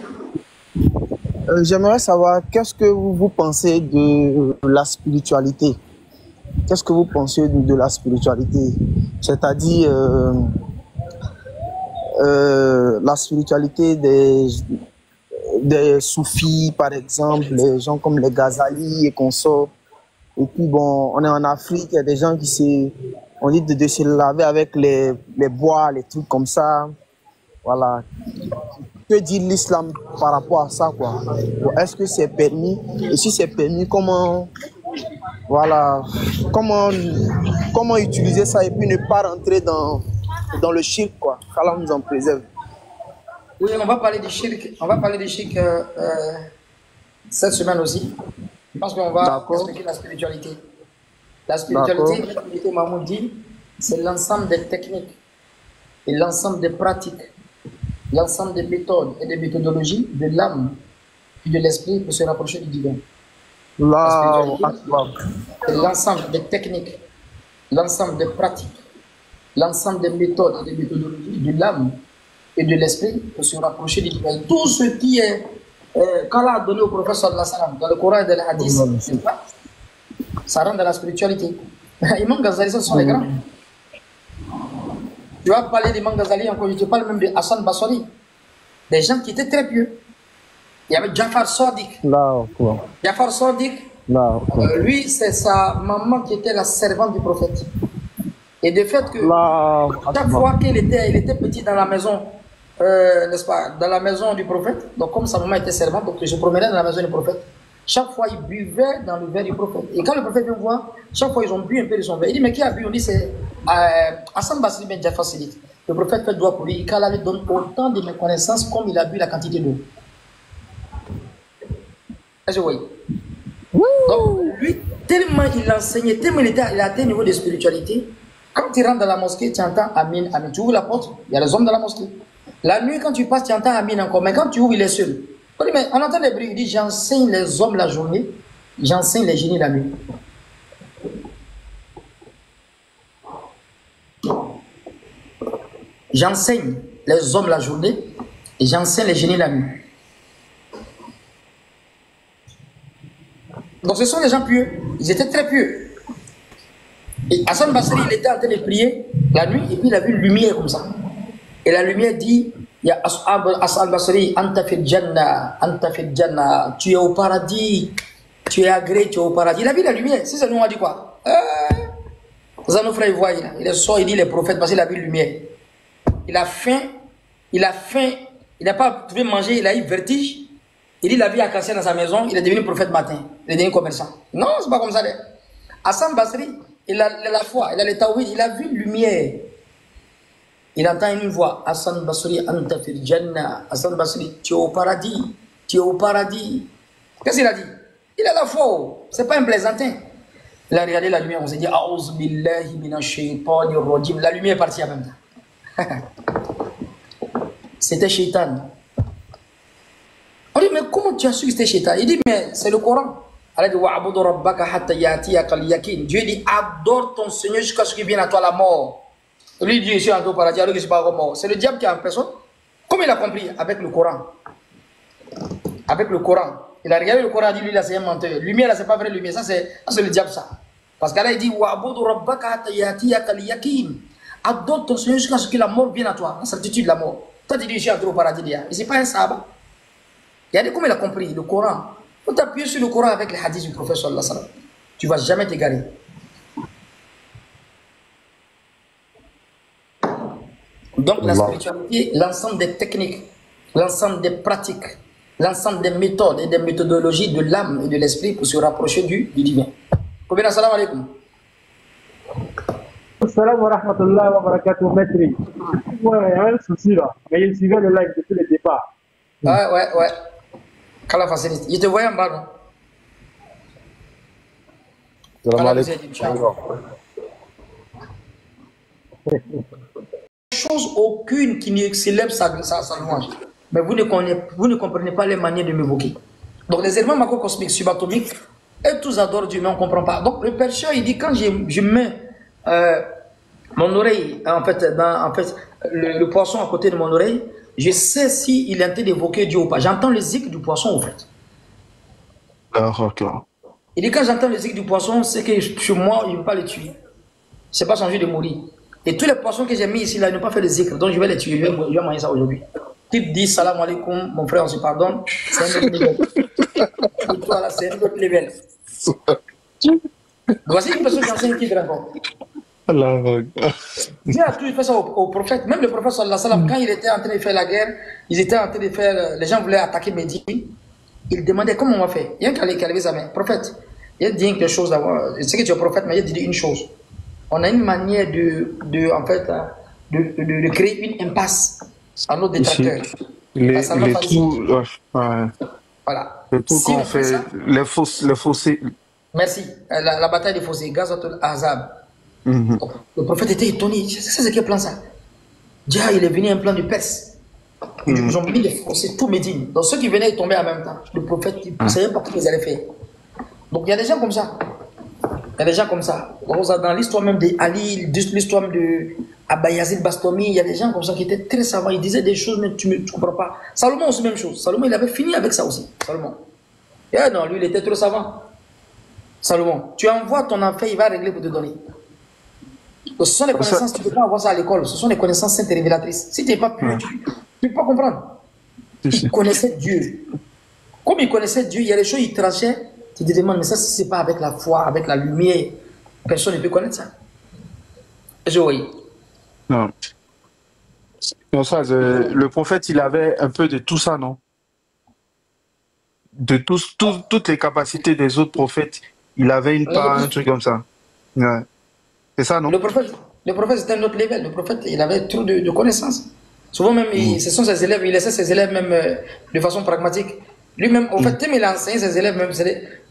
Speaker 4: J'aimerais savoir, qu'est-ce que vous pensez de la spiritualité? Qu'est-ce que vous pensez de la spiritualité? C'est-à-dire la spiritualité des soufis, par exemple, les gens comme les Ghazali et consorts. Et puis bon, on est en Afrique, il y a des gens on dit de se laver avec les bois, les trucs comme ça. Voilà. Que dit l'islam par rapport à ça, quoi? Est-ce que c'est permis? Et si c'est permis, comment utiliser ça et puis ne pas rentrer dans le shirk, quoi? Qu'Allah nous en préserve.
Speaker 1: Oui, on va parler du shirk. On va parler du shirk cette semaine aussi. Parce qu'on va expliquer la spiritualité. La spiritualité, Mahmoud dit, c'est l'ensemble des techniques et l'ensemble des pratiques, l'ensemble des méthodes et des méthodologies de l'âme et de l'esprit pour se rapprocher du divin. C'est l'ensemble des techniques, l'ensemble des pratiques, l'ensemble des méthodes et des méthodologies de l'âme et de l'esprit pour se rapprocher du divin. Tout ce qui est qu'Allah a donné au prophète sallallahu alayhi wa sallam dans le Coran et dans les hadiths, ça rentre dans la spiritualité. Imam Ghazali, ce sont les grands. Tu vas parler d'Imam Ghazali, encore je te parle même de Hassan Basri, des gens qui étaient très pieux. Il y avait Jafar Sadiq. Jafar Sadiq, lui, c'est sa maman qui était la servante du prophète. Et de fait que chaque fois qu'il était petit dans la maison, n'est-ce pas, dans la maison du prophète, donc comme sa maman était servante, donc je promenais dans la maison du prophète, chaque fois il buvait dans le verre du prophète. Et quand le prophète vient voir, chaque fois ils ont bu un peu de son verre. Il dit, mais qui a bu? On dit, c'est Hassan Basri ben Jafar Sadiq. Le prophète fait doigt pour lui, et qu'Allah lui donne autant de mes connaissances comme il a bu la quantité d'eau. Est-ce que vous voyez? Donc, lui, tellement il enseignait, tellement il a atteint un niveau de spiritualité. Quand tu rentres dans la mosquée, tu entends Amin, Amin. Tu ouvres la porte, il y a les hommes dans la mosquée. La nuit, quand tu passes, tu entends Amin encore. Mais quand tu ouvres, il est seul. On dit, mais on entend des bruits. Il dit, j'enseigne les hommes la journée, j'enseigne les génies la nuit. J'enseigne les hommes la journée et j'enseigne les génies la nuit. Donc ce sont des gens pieux. Ils étaient très pieux. Et Hassan Basri, il était en train de prier la nuit et puis il a vu une lumière comme ça. Et la lumière dit, il y a Hassan Basri, Anta fil Jannah, tu es au paradis, tu es agréé, tu es au paradis. Il a vu la lumière. Si ça nous a dit quoi? Ça nos frères, ils voient, il sort, il dit les prophètes parce qu'il a vu la lumière. Il a faim, il n'a pas trouvé manger, il a eu vertige. Il dit la vie a cassé dans sa maison, il est devenu prophète matin, il est devenu commerçant. Non, c'est pas comme ça. Hassan Basri, il a la foi, il a le tawhid, il a vu une lumière. Il entend une voix, Hassan Basri, Anta fil Jannah, Hassan Basri, tu es au paradis, tu es au paradis. Qu'est-ce qu'il a dit? Il a la foi, c'est pas un plaisantin. Il a regardé la lumière, on s'est dit, A'udhu billahi minash shaytanir rajim. La lumière est partie en même temps. C'était Shaitan. On dit, mais comment tu as su que c'était Shaitan? Il dit, mais c'est le Coran. Allah dit, wa'abudu rabbaka hatta yatiyaka al-yakin. Dieu dit, adore ton Seigneur jusqu'à ce qu'il vienne à toi la mort. Lui dit, je suis en au paradis, alors que je ne suis pas mort. C'est le diable qui est en personne. Comment il a compris? Avec le Coran. Avec le Coran. Il a regardé le Coran, il a dit, lui là, c'est un menteur. Lumière, là, c'est pas vrai lumière. Ça, c'est le diable, ça. Parce qu'Allah, il dit, wa'abudu rabbaka hatta yatiyaka al-yakin. Adore ton Seigneur jusqu'à ce que la mort vienne à toi. La certitude de la mort. Toi, tu dis, je suis entré au paradis. Et c'est pas un sabbat. Regardez comment il a compris le Coran. Il faut t'appuyer sur le Coran avec les hadiths du prophète sallallahu alayhi wa sallam. Tu ne vas jamais t'égarer. Donc la spiritualité, l'ensemble des techniques, l'ensemble des pratiques, l'ensemble des méthodes et des méthodologies de l'âme et de l'esprit pour se rapprocher du divin. Combien assalamu alaikum.
Speaker 5: Salam wa rahmatullahi wa barakatuh, maître. Ouais, il y a un souci là. Mais il suivait le live depuis le départ.
Speaker 1: Ouais. Kala facilite. Il te voyait en bas, non?
Speaker 2: Salam alaikum.
Speaker 1: Chose aucune qui ne célèbre sa louange. Mais vous ne comprenez pas les manières de m'évoquer. Donc les éléments macrocosmiques, subatomiques, eux tous adorent Dieu, mais on ne comprend pas. Donc le pêcheur, il dit, quand je mets mon oreille, en fait, le poisson à côté de mon oreille, je sais s'il est en train d'évoquer Dieu ou pas. J'entends le zik du poisson, en fait.
Speaker 3: D'accord.
Speaker 1: Il dit, quand j'entends le zik du poisson, c'est que chez moi, il ne veut pas le tuer. C'est pas son jeu de mourir. Et tous les poissons que j'ai mis ici, là, ils n'ont pas fait le zikr. Donc je vais les tuer. Je vais manger ça aujourd'hui. Tu te dis, salam alaikum, mon frère, on se pardonne. C'est un autre niveau. Et toi, là, c'est un autre level. Voici une personne qui enseigne qui encore. Dieu a toujours fait ça au prophète. Même le prophète sallallahu alayhi wa sallam, quand il était en train de faire la guerre, ils étaient en train de faire, les gens voulaient attaquer Médine. Il demandait comment on va faire. Il y a un qui a levé sa main. Prophète, il a dit quelque chose d'abord. Je sais que tu es prophète, mais il a dit une chose. On a une manière de créer une impasse à nos détracteurs.
Speaker 3: Les trous,
Speaker 1: voilà.
Speaker 3: Les trous qu'on fait,
Speaker 1: ça,
Speaker 3: les fossés.
Speaker 1: Merci. La bataille des fossés, Gazatul Azab. Le prophète était étonné. C'est ce qu'il plan ça. Déjà, il est venu un plan de Perse. Ils ont mis des fossés, tout Médine. Donc ceux qui venaient, ils tombaient en même temps. Le prophète, il ne savait pas ce qu'ils allaient faire. Donc il y a des gens comme ça. Il y a des gens comme ça. Dans l'histoire même d'Ali, l'histoire de Abayazid Bastami, il y a des gens comme ça qui étaient très savants. Ils disaient des choses, mais tu ne comprends pas. Salomon aussi, même chose. Salomon, il avait fini avec ça aussi. Salomon. Et non, lui, il était trop savant. Salomon, tu envoies ton affaire, il va régler pour te donner. Ce sont les connaissances, tu ne peux pas avoir ça à l'école. Ce sont les connaissances saintes et révélatrices. Si tu n'es pas pur, tu ne peux pas comprendre. Il connaissait Dieu. Comme il connaissait Dieu, il y a des choses, il tranchait. Tu te demandes, mais ça, si ce n'est pas avec la foi, avec la lumière, personne ne peut connaître ça. Je voyais.
Speaker 3: Non. Non, ça, le prophète, il avait un peu de tout ça, non? De toutes les capacités des autres prophètes, il avait une part, un truc comme ça. Ouais. C'est ça, non?
Speaker 1: Le prophète, c'était un autre level. Le prophète, il avait trop de connaissances. Souvent même, ce sont ses élèves, il laissait ses élèves même de façon pragmatique. Lui-même, en fait, il enseigne ses élèves, même,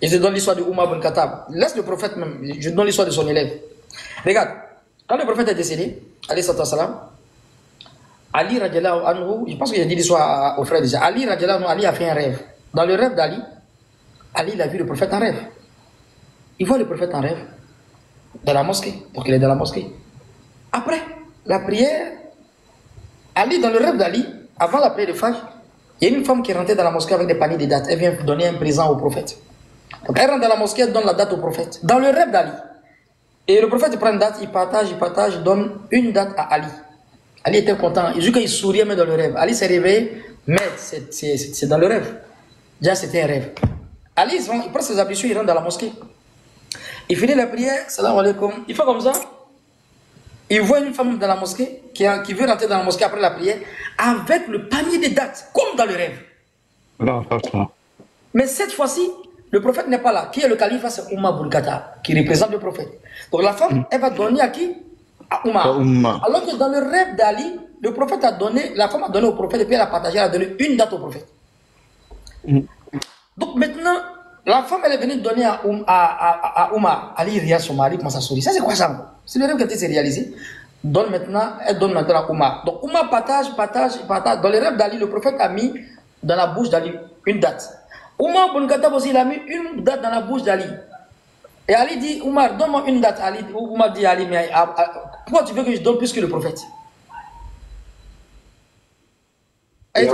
Speaker 1: et je donne l'histoire de Oumar ibn Khattab. Laisse le prophète même, je donne l'histoire de son élève. Regarde, quand le prophète est décédé, alayhi salam, Ali radiallahu anhu, je pense qu'il a dit l'histoire au frère déjà, Ali radiallahu anhu, Ali a fait un rêve. Dans le rêve d'Ali, Ali il a vu le prophète en rêve. Il voit le prophète en rêve, dans la mosquée, donc il est dans la mosquée. Après la prière, Ali, dans le rêve d'Ali, avant la prière de Fajr, il y a une femme qui est rentrée dans la mosquée avec des paniers de dates. Elle vient donner un présent au prophète. Donc elle rentre dans la mosquée, elle donne la date au prophète. Dans le rêve d'Ali. Et le prophète prend une date, il partage, il donne une date à Ali. Ali était content. Il dit qu'il souriait même dans le rêve. Ali s'est réveillé, mais c'est dans le rêve. Déjà c'était un rêve. Ali, il prend ses ablutions, il rentre dans la mosquée. Il finit la prière, salam alaikum. Il fait comme ça. Il voit une femme dans la mosquée qui veut rentrer dans la mosquée après la prière avec le panier de dates, comme dans le rêve. Mais cette fois-ci, le prophète n'est pas là. Qui est le calife? C'est Oumar ibn Khattab, qui représente le prophète. Donc la femme, elle va donner à qui? À Oumar. Alors que dans le rêve d'Ali, le prophète a donné, la femme a donné au prophète et puis elle a partagé, elle a donné une date au prophète. Donc maintenant, la femme, elle est venue donner à Oumar. Ali regarde son mari, commence à sourire. Ça, c'est quoi ça? C'est le rêve qui a été réalisé. Elle donne maintenant à Oumar. Donc Oumar partage. Dans le rêve d'Ali, le prophète a mis dans la bouche d'Ali une date. Oumar ibn Khattab aussi, il a mis une date dans la bouche d'Ali. Et Ali dit, Oumar, donne-moi une date. Oumar dit à Ali, mais pourquoi tu veux que je donne plus que le prophète? Et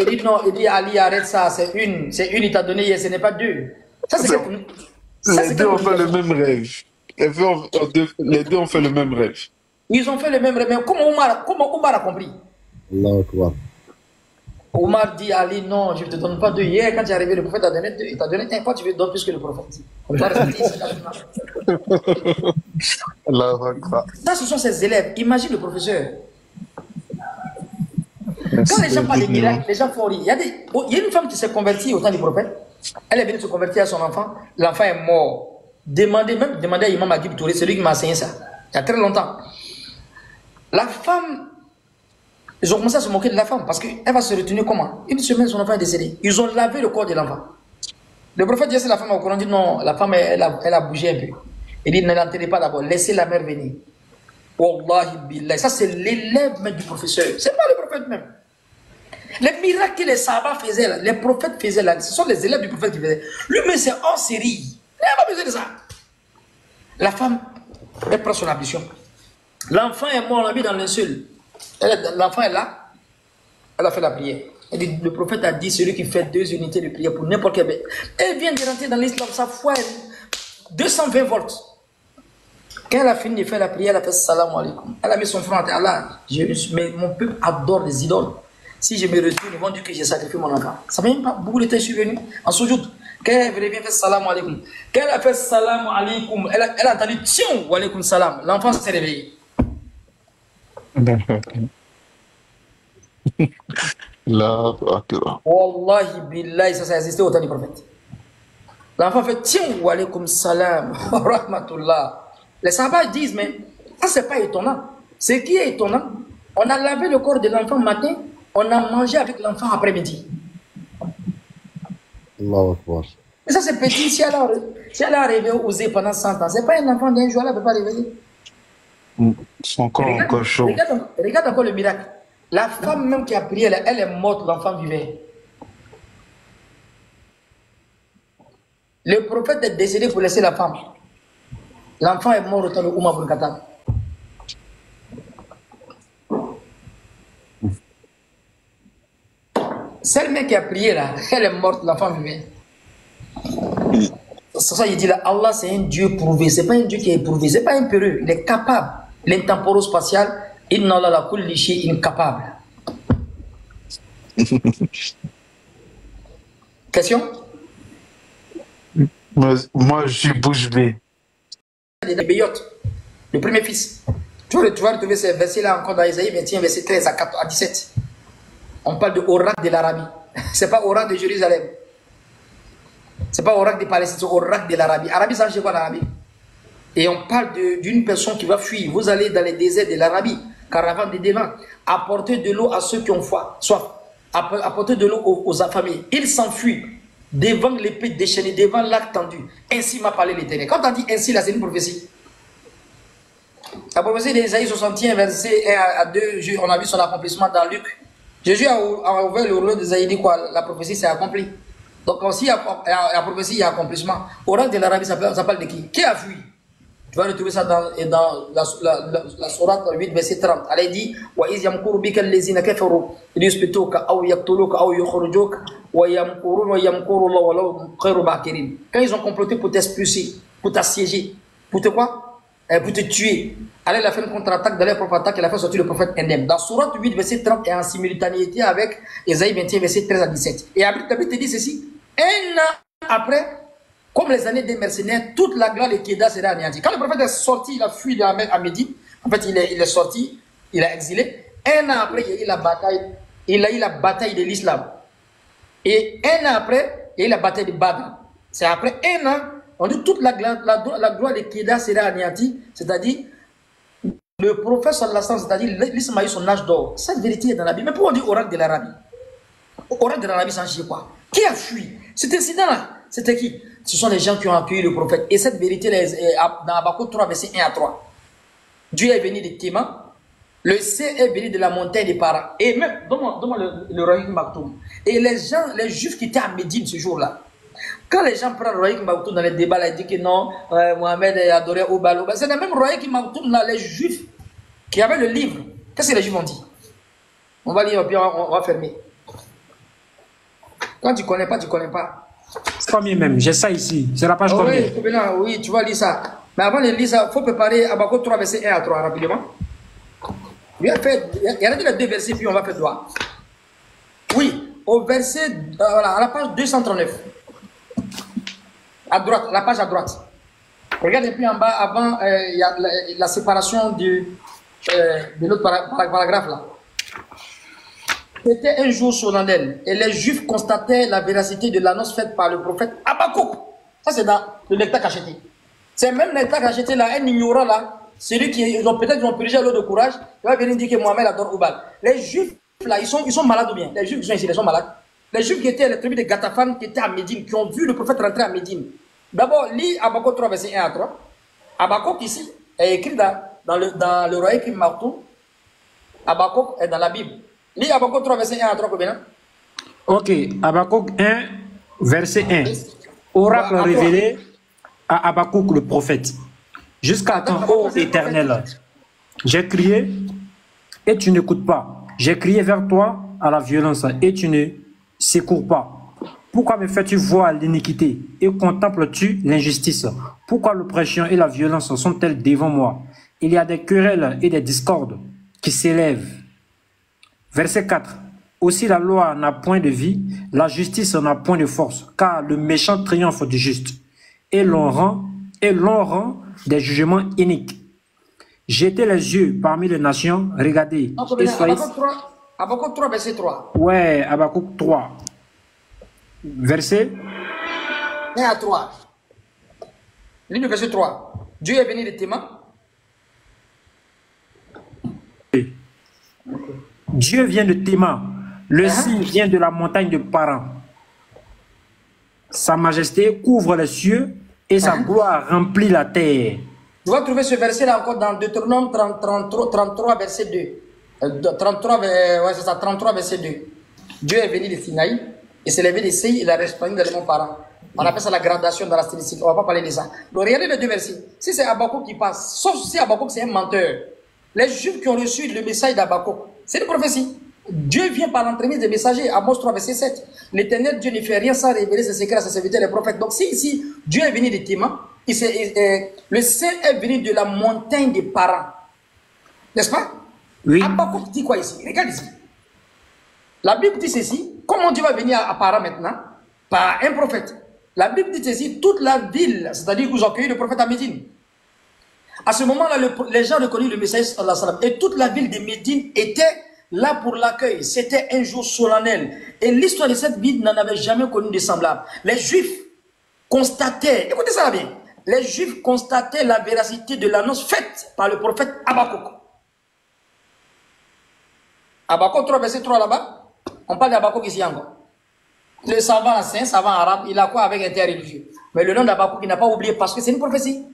Speaker 1: il dit non, il dit Ali, arrête ça, c'est une, il t'a donné hier, ce n'est pas deux. Ça,
Speaker 6: les deux ont fait le même rêve. Les deux ont fait le même rêve.
Speaker 1: Ils ont fait le même rêve, mais comment Oumar a compris?
Speaker 2: Allahu Akbar.
Speaker 1: Oumar dit à Ali, non, je ne te donne pas deux. Hier, quand tu es arrivé, le prophète t'a donné deux. Il t'a donné un, fois tu veux donner plus que le prophète. Ça, ce sont ses élèves. Imagine le professeur. Quand les gens parlent des miracles, les gens font rire. Il y a une femme qui s'est convertie au temps du prophète. Elle est venue se convertir à son enfant. L'enfant est mort. Demandez à Imam Agib Touré, c'est lui qui m'a enseigné ça. Il y a très longtemps. La femme, ils ont commencé à se moquer de la femme parce qu'elle va se retenir comment? Une semaine, son enfant est décédé. Ils ont lavé le corps de l'enfant. Le prophète dit à la femme au Coran, dit non, la femme, elle a bougé un peu. Il dit ne l'enterrez pas d'abord, laissez la mère venir. Wallahi billah. Ça, c'est l'élève même du professeur. C'est pas le prophète même. Les miracles que les sahabas faisaient, là, les prophètes faisaient, là, ce sont les élèves du prophèt qui faisaient. Lui, mais c'est en série. Il n'a pas besoin de ça. La femme, elle prend son ambition. L'enfant est mort, on l'a mis dans le linceul. L'enfant est là. Elle a fait la prière. Elle dit, le prophète a dit, celui qui fait 2 unités de prière pour n'importe quel. Elle vient de rentrer dans l'islam, sa foi est 220 volts. Quand elle a fini de faire la prière, elle a fait salam alaikum. Elle a mis son front à Allah. Mais mon peuple adore les idoles. Si je me retourne, ils vont dire que j'ai sacrifié mon enfant. Ça ne fait même pas beaucoup de temps que je suis venu. En soujoud, quand elle revient faire salam alaikum. Quand elle a fait salam alaikum, elle a entendu tiens wa alaikum salam. L'enfant s'est réveillé. Wallahi billahi, ça a existé au temps du prophète. L'enfant fait tiens wa alaikum salam. Rahmatullah. Les sahabas disent, mais ça c'est pas étonnant. Ce qui est étonnant, on a lavé le corps de l'enfant matin, on a mangé avec l'enfant après-midi.
Speaker 2: Allahu Akbar.
Speaker 1: Et ça c'est petit, si elle a rêvé osé pendant 100 ans, c'est pas un enfant d'un jour, elle ne peut pas réveiller.
Speaker 6: C'est encore chaud.
Speaker 1: Regarde encore le miracle. La femme même qui a prié, elle est morte, l'enfant vivait. Le prophète est décédé pour laisser la femme. L'enfant est mort au temps de Oumar ibn Khattab. Celle même qui a prié là, elle est morte, l'enfant vivait. C'est ça, il dit là, Allah c'est un Dieu prouvé, c'est pas un Dieu qui est éprouvé, c'est pas un peureux, il est capable. L'intemporo-spatial, inna Allah la kulli shay'in capable. Question?
Speaker 6: Moi, je suis bouche bée.
Speaker 1: Le premier fils. Tu vas retrouver ces versets-là encore dans Isaïe 21, verset 13 à 17. On parle de oracle de l'Arabie. Ce n'est pas oracle de Jérusalem. Ce n'est pas oracle de Palestine, c'est oracle de l'Arabie. Arabie, ça, je sais quoi l'Arabie. Et on parle d'une personne qui va fuir. Vous allez dans les déserts de l'Arabie, caravane de devant, apporter de l'eau à ceux qui ont soif. apporter de l'eau aux affamés. Il s'enfuit devant l'épée déchaînée, devant l'arc tendu. Ainsi m'a parlé l'Éternel. Quand on dit ainsi, là, c'est une prophétie. La prophétie d'Ésaïe 61, verset 1 à 2, on a vu son accomplissement dans Luc. Jésus a ouvert le rouleau d'Ésaïe, dit quoi? La prophétie s'est accomplie. Donc, aussi, la prophétie, il y a accomplissement. Oracle de l'Arabie, ça parle de qui? Qui a fui? Tu vas retrouver ça dans la sourate 8, verset 30. Elle dit وَإِذْ يَمْكُرُ بِكَ الَّذِينَ كَفَرُوا لِيُثْبِتُوكَ أَوْ يَقْتُلُوكَ أَوْ يُخْرِجُوكَ وَيَمْكُرُونَ وَيَمْكُرُ اللَّهُ وَلَوْ خَيْرُ مَاكِرِينَ. Quand ils ont comploté pour t'expulser, pour t'assiéger, pour te quoi? Pour te tuer. Allah il a fait une contre-attaque, dans leur propre attaque, il a fait sortir le prophète Indem. Dans sourate 8, verset 30, et en simultanéité avec Ésaïe 21, verset 13 à 17. Et Abid te dit ceci, un an après, comme les années des mercenaires, toute la gloire de Kéda sera anéantie. Quand le prophète est sorti, il a fui de la mer à Médine. En fait, il est sorti, il a exilé. Un an après, il y a eu la bataille de l'islam. Et un an après, il y a eu la bataille de Badr. C'est après un an, on dit toute la gloire de Kéda sera anéantie. C'est-à-dire, le prophète sallallahu alayhi wa sallam, c'est-à-dire l'islam a eu son âge d'or. Cette vérité est dans la Bible. Mais pourquoi on dit oracle de l'Arabie? Oracle de l'Arabie, ça chier quoi? Qui a fui? Cet incident-là, c'était qui? Ce sont les gens qui ont accueilli le prophète. Et cette vérité-là est dans Habakkuk 3, verset 1 à 3. Dieu est venu de Théman. Le C est venu de la montagne des Parents. Et même, donne-moi le Rohik Maktoum. Et les gens, les juifs qui étaient à Médine ce jour-là, quand les gens prennent Rohik Maktoum dans les débats, là, ils disent que non, Mohamed adorait Oubal. C'est le même Rohik Maktoum là, les juifs qui avaient le livre. Qu'est-ce que les juifs ont dit? On va lire, puis on va fermer. Quand tu connais pas, tu connais pas.
Speaker 7: C'est combien même? J'ai ça ici. C'est la page combien?
Speaker 1: Oui, tu vas lire ça. Mais avant de lire ça, il faut préparer Habakkuk 3, verset 1 à 3 rapidement. Il y a les deux versets, puis on va faire droit. Oui, au verset, à la page 239. À droite, la page à droite. Regardez plus en bas, avant, il y a la séparation de l'autre paragraphe là. C'était un jour solennel et les Juifs constataient la véracité de l'annonce faite par le prophète Habakkuk. Ça, c'est dans le lecteur cacheté. C'est même le lecteur cacheté là, un ignorant là, celui qui peut-être ont purgé l'eau de courage, il va venir dire que Mohamed adore Oubal. Les Juifs là, ils sont malades ou bien? Les Juifs qui sont ici, ils sont malades. Les Juifs qui étaient les tribus de Gatafan, qui étaient à Médine, qui ont vu le prophète rentrer à Médine. D'abord, lis Habakkuk 3, verset 1 à 3. Habakkuk ici est écrit dans le Rohik Maktoum. Habakkuk est dans la Bible. Lis Habakkuk 3, verset 1 à 3, combien?
Speaker 7: Ok, Habakkuk 1, verset 1. Oracle révélé à Habakkuk le prophète. Jusqu'à quand, ô Éternel, j'ai crié et tu n'écoutes pas. J'ai crié vers toi à la violence et tu ne secours pas. Pourquoi me fais-tu voir l'iniquité et contemples-tu l'injustice? Pourquoi l'oppression et la violence sont-elles devant moi? Il y a des querelles et des discordes qui s'élèvent. Verset 4. Aussi la loi n'a point de vie, la justice n'a point de force, car le méchant triomphe du juste. Et l'on rend des jugements iniques. Jetez les yeux parmi les nations, regardez. Et soyez...
Speaker 1: Habakkuk 3, verset 3.
Speaker 7: Ouais, Habakkuk 3. Verset
Speaker 1: 1 à 3. Lis le verset 3. Dieu est venu de Théman.
Speaker 7: Dieu vient de Théman. Le signe vient de la montagne de Paran. Sa majesté couvre les cieux et sa gloire remplit la terre.
Speaker 1: Tu vas trouver ce verset-là encore dans Deutéronome 33, verset 2. 33, c'est ça, 33, verset 2. Dieu est venu de Sinaï, il s'est levé de Seï, il a répandu dans les monts Paran. On appelle ça la gradation dans la stylistique. On ne va pas parler de ça. Donc regardez les deux versets. Si c'est Habakkuk qui passe, sauf si Habakkuk c'est un menteur. Les Juifs qui ont reçu le message d'Habakkuk, c'est une prophétie. Dieu vient par l'entremise des messagers. Amos 3, verset 7. L'Éternel Dieu ne fait rien sans révéler ses secrets à ses serviteurs les prophètes. Donc si ici, Dieu est venu de Théman, le Saint est venu de la montagne des Parents. N'est-ce pas?
Speaker 7: Oui.
Speaker 1: Habakkuk dit quoi ici? Regarde ici. La Bible dit ceci. Comment Dieu va venir à Paran maintenant? Par un prophète. La Bible dit ceci. Toute la ville, c'est-à-dire que vous accueillez le prophète à Médine. À ce moment-là, les gens reconnurent le message et toute la ville de Médine était là pour l'accueil. C'était un jour solennel. Et l'histoire de cette ville n'en avait jamais connu de semblable. Les Juifs constataient, écoutez ça bien, les Juifs constataient la véracité de l'annonce faite par le prophète Habakkuk. Habakkuk 3, verset 3 là-bas. On parle d'Abakouk ici encore. Le savant, c'est un savant arabe, il a quoi avec interreligieux? Mais le nom d'Abakouk, il n'a pas oublié parce que c'est une prophétie.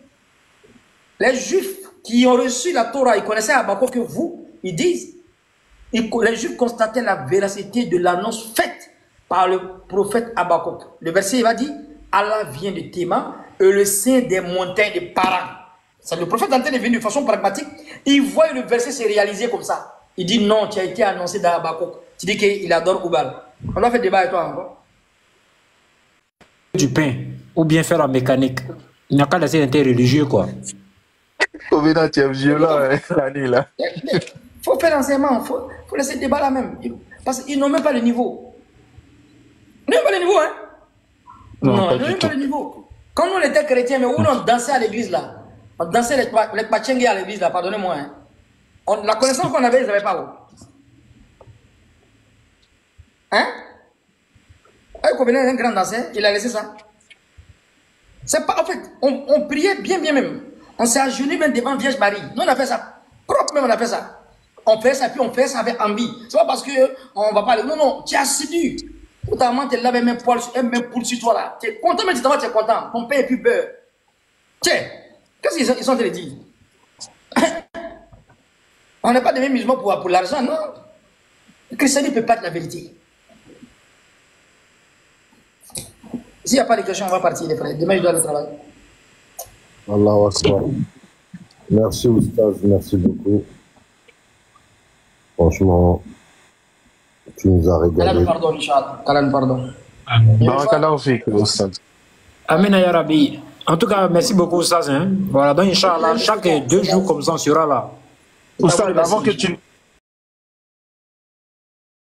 Speaker 1: Les Juifs qui ont reçu la Torah, ils connaissaient Abakouk que vous, ils disent, les Juifs constataient la véracité de l'annonce faite par le prophète Abakouk. Le verset, il va dire, Allah vient de Théma et le sein des montagnes de Paran. C'est le prophète en train de venir de façon pragmatique. Il voit le verset se réaliser comme ça. Il dit non, tu as été annoncé dans Abakouk. Tu dis qu'il adore Oubal. On doit faire débat avec toi encore.
Speaker 7: Du pain, ou bien faire la mécanique. Il n'y a qu'à laisser interreligieux, quoi.
Speaker 6: Combien tu es violent, l'année là.
Speaker 1: Il faut faire l'enseignement, il faut laisser le débat là même. Parce qu'ils n'ont même pas le niveau. Ils n'ont pas le niveau, hein? Non, ils n'ont même pas le niveau. Quand nous on était chrétiens, mais où on dansait à l'église là? On dansait les pachengues à l'église là, pardonnez-moi. Hein? La connaissance qu'on avait, ils n'avaient pas où? Hein? Un copain, un grand danseur, il a laissé ça. C'est pas, en fait, on priait bien même. On s'est agenouillé même devant Vierge Marie. Nous, on a fait ça. Propre même, on a fait ça. On fait ça, puis on fait ça avec envie. C'est pas parce qu'on va pas aller. Non, tu es assidu. Pourtant, tu es là, même poil sur toi là. Tu es content, mais tu es content. Ton père est plus beurre. Tiens, qu'est-ce qu'ils sont en train de dire? On n'est pas des mêmes musulmans pour l'argent, non? Le christianisme ne peut pas être la vérité. S'il n'y a pas de questions, on va partir, les frères. Demain, je dois aller travailler.
Speaker 2: Allahu Akbar. Merci, Oustaz. Merci beaucoup. Franchement, tu nous as régalé.
Speaker 1: Pardon, Inch'Allah. Pardon.
Speaker 6: Barakallahu fik, Oustaz.
Speaker 7: Amen, ya Rabbi. En tout cas, merci beaucoup, Oustaz. Hein. Voilà, donc, Inch'Allah, chaque 2 jours comme ça, on sera là.
Speaker 6: Oustaz, avant que tu